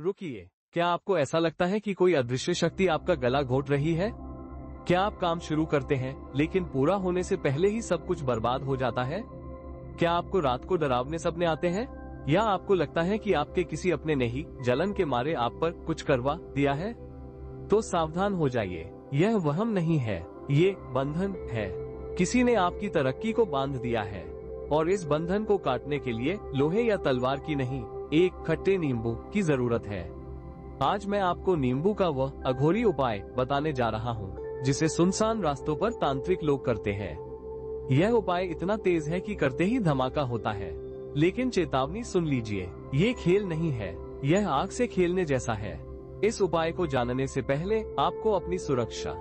रुकिए, क्या आपको ऐसा लगता है कि कोई अदृश्य शक्ति आपका गला घोट रही है? क्या आप काम शुरू करते हैं लेकिन पूरा होने से पहले ही सब कुछ बर्बाद हो जाता है? क्या आपको रात को डरावने सपने आते हैं? या आपको लगता है कि आपके किसी अपने ने ही जलन के मारे आप पर कुछ करवा दिया है? तो सावधान हो जाइए, यह वहम नहीं है, ये बंधन है। किसी ने आपकी तरक्की को बांध दिया है और इस बंधन को काटने के लिए लोहे या तलवार की नहीं, एक खट्टे नींबू की जरूरत है। आज मैं आपको नींबू का वह अघोरी उपाय बताने जा रहा हूँ जिसे सुनसान रास्तों पर तांत्रिक लोग करते हैं। यह उपाय इतना तेज है कि करते ही धमाका होता है, लेकिन चेतावनी सुन लीजिए, ये खेल नहीं है, यह आग से खेलने जैसा है। इस उपाय को जानने से पहले आपको अपनी सुरक्षा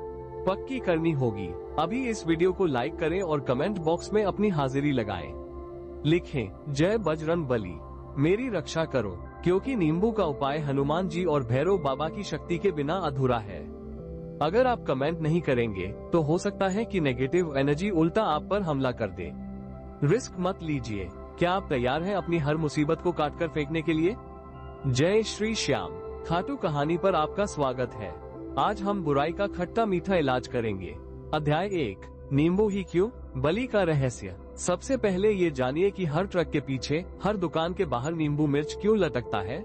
पक्की करनी होगी। अभी इस वीडियो को लाइक करें और कमेंट बॉक्स में अपनी हाजिरी लगाएं। लिखें, जय बजरंग बली, मेरी रक्षा करो, क्योंकि नींबू का उपाय हनुमान जी और भैरव बाबा की शक्ति के बिना अधूरा है। अगर आप कमेंट नहीं करेंगे तो हो सकता है कि नेगेटिव एनर्जी उल्टा आप पर हमला कर दे। रिस्क मत लीजिए। क्या आप तैयार हैं अपनी हर मुसीबत को काटकर फेंकने के लिए? जय श्री श्याम खाटू कहानी पर आपका स्वागत है। आज हम बुराई का खट्टा मीठा इलाज करेंगे। अध्याय 1, नींबू ही क्यों, बलि का रहस्य। सबसे पहले ये जानिए कि हर ट्रक के पीछे, हर दुकान के बाहर नींबू मिर्च क्यों लटकता है।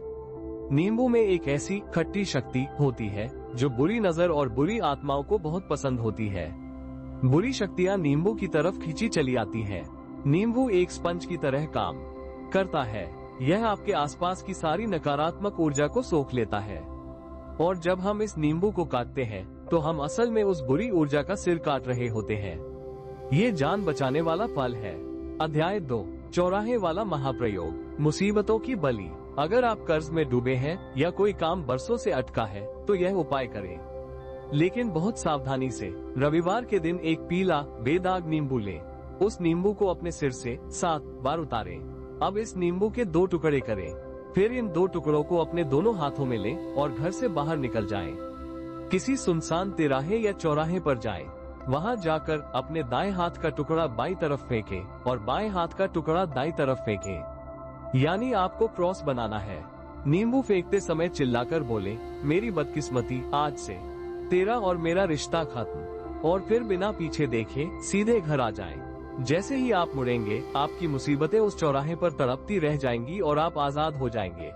नींबू में एक ऐसी खट्टी शक्ति होती है जो बुरी नजर और बुरी आत्माओं को बहुत पसंद होती है। बुरी शक्तियाँ नींबू की तरफ खींची चली आती है। नींबू एक स्पंज की तरह काम करता है। यह आपके आसपास की सारी नकारात्मक ऊर्जा को सोख लेता है और जब हम इस नींबू को काटते हैं तो हम असल में उस बुरी ऊर्जा का सिर काट रहे होते हैं। ये जान बचाने वाला फल है। अध्याय 2, चौराहे वाला महाप्रयोग, मुसीबतों की बलि। अगर आप कर्ज में डूबे हैं या कोई काम बरसों से अटका है तो यह उपाय करें, लेकिन बहुत सावधानी से। रविवार के दिन एक पीला बेदाग नींबू लें। उस नींबू को अपने सिर से 7 बार उतारें। अब इस नींबू के 2 टुकड़े करें। फिर इन 2 टुकड़ों को अपने दोनों हाथों में लें और घर से बाहर निकल जाएं। किसी सुनसान तिराहे या चौराहे पर जाएं। वहां जाकर अपने दाएं हाथ का टुकड़ा बाईं तरफ फेंकें और बाएं हाथ का टुकड़ा दाईं तरफ फेंकें। यानी आपको क्रॉस बनाना है। नींबू फेंकते समय चिल्लाकर बोलें, मेरी बदकिस्मती आज से तेरा और मेरा रिश्ता खत्म। और फिर बिना पीछे देखे सीधे घर आ जाएं। जैसे ही आप मुड़ेंगे आपकी मुसीबतें उस चौराहे पर तड़पती रह जाएंगी और आप आजाद हो जाएंगे।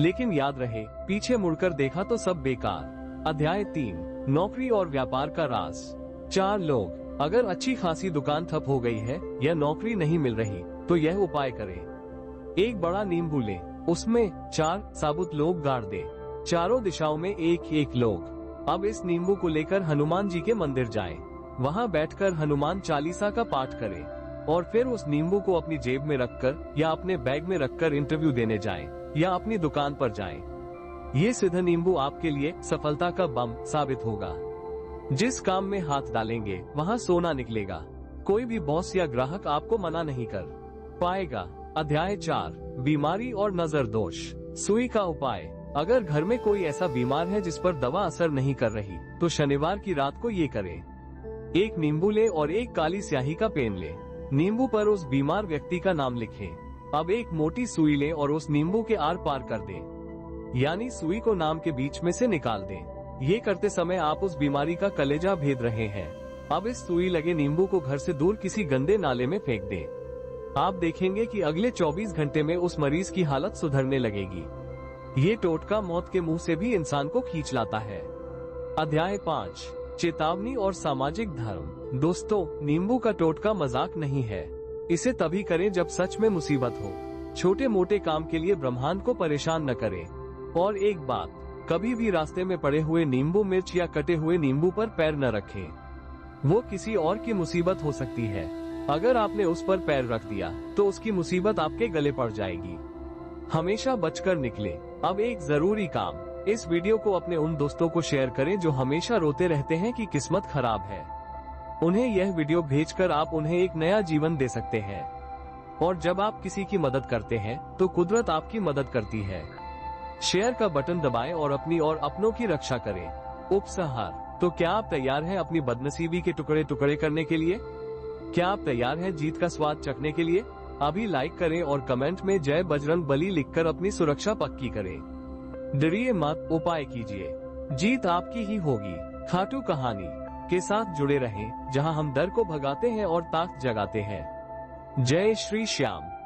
लेकिन याद रहे, पीछे मुड़कर देखा तो सब बेकार। अध्याय 3, नौकरी और व्यापार का राज। 4 लोग। अगर अच्छी खासी दुकान ठप हो गई है या नौकरी नहीं मिल रही तो यह उपाय करें। एक बड़ा नींबू लें, उसमें 4 साबुत लोग गाड़ दें। चारों दिशाओं में एक एक लोग। अब इस नींबू को लेकर हनुमान जी के मंदिर जाएं। वहां बैठकर हनुमान चालीसा का पाठ करें और फिर उस नींबू को अपनी जेब में रखकर या अपने बैग में रखकर इंटरव्यू देने जाएं या अपनी दुकान पर जाएं। ये सिद्ध नींबू आपके लिए सफलता का बम साबित होगा। जिस काम में हाथ डालेंगे वहां सोना निकलेगा। कोई भी बॉस या ग्राहक आपको मना नहीं कर पाएगा। अध्याय 4, बीमारी और नजर दोष। सुई का उपाय। अगर घर में कोई ऐसा बीमार है जिस पर दवा असर नहीं कर रही तो शनिवार की रात को ये करें। एक नींबू ले और एक काली स्याही का पेन ले। नींबू पर उस बीमार व्यक्ति का नाम लिखें। अब एक मोटी सुई लें और उस नींबू के आर पार कर दें, यानी सुई को नाम के बीच में से निकाल दें। ये करते समय आप उस बीमारी का कलेजा भेद रहे हैं। अब इस सुई लगे नींबू को घर से दूर किसी गंदे नाले में फेंक दें। आप देखेंगे कि अगले 24 घंटे में उस मरीज की हालत सुधरने लगेगी। ये टोटका मौत के मुंह से भी इंसान को खींच लाता है। अध्याय 5, चेतावनी और सामाजिक धर्म। दोस्तों, नींबू का टोटका मजाक नहीं है। इसे तभी करें जब सच में मुसीबत हो। छोटे मोटे काम के लिए ब्रह्मांड को परेशान न करें। और एक बात, कभी भी रास्ते में पड़े हुए नींबू मिर्च या कटे हुए नींबू पर पैर न रखें। वो किसी और की मुसीबत हो सकती है। अगर आपने उस पर पैर रख दिया तो उसकी मुसीबत आपके गले पड़ जाएगी। हमेशा बचकर निकले। अब एक जरूरी काम, इस वीडियो को अपने उन दोस्तों को शेयर करें जो हमेशा रोते रहते हैं कि किस्मत खराब है। उन्हें यह वीडियो भेजकर आप उन्हें एक नया जीवन दे सकते हैं। और जब आप किसी की मदद करते हैं तो कुदरत आपकी मदद करती है। शेयर का बटन दबाएं और अपनी और अपनों की रक्षा करें। उपसंहार। तो क्या आप तैयार हैं अपनी बदनसीबी के टुकड़े टुकड़े करने के लिए? क्या आप तैयार हैं जीत का स्वाद चखने के लिए? अभी लाइक करें और कमेंट में जय बजरंग बली लिखकर अपनी सुरक्षा पक्की करें। डरिए मत, उपाय कीजिए, जीत आपकी ही होगी। खाटू कहानी के साथ जुड़े रहें, जहां हम डर को भगाते हैं और ताकत जगाते हैं। जय श्री श्याम।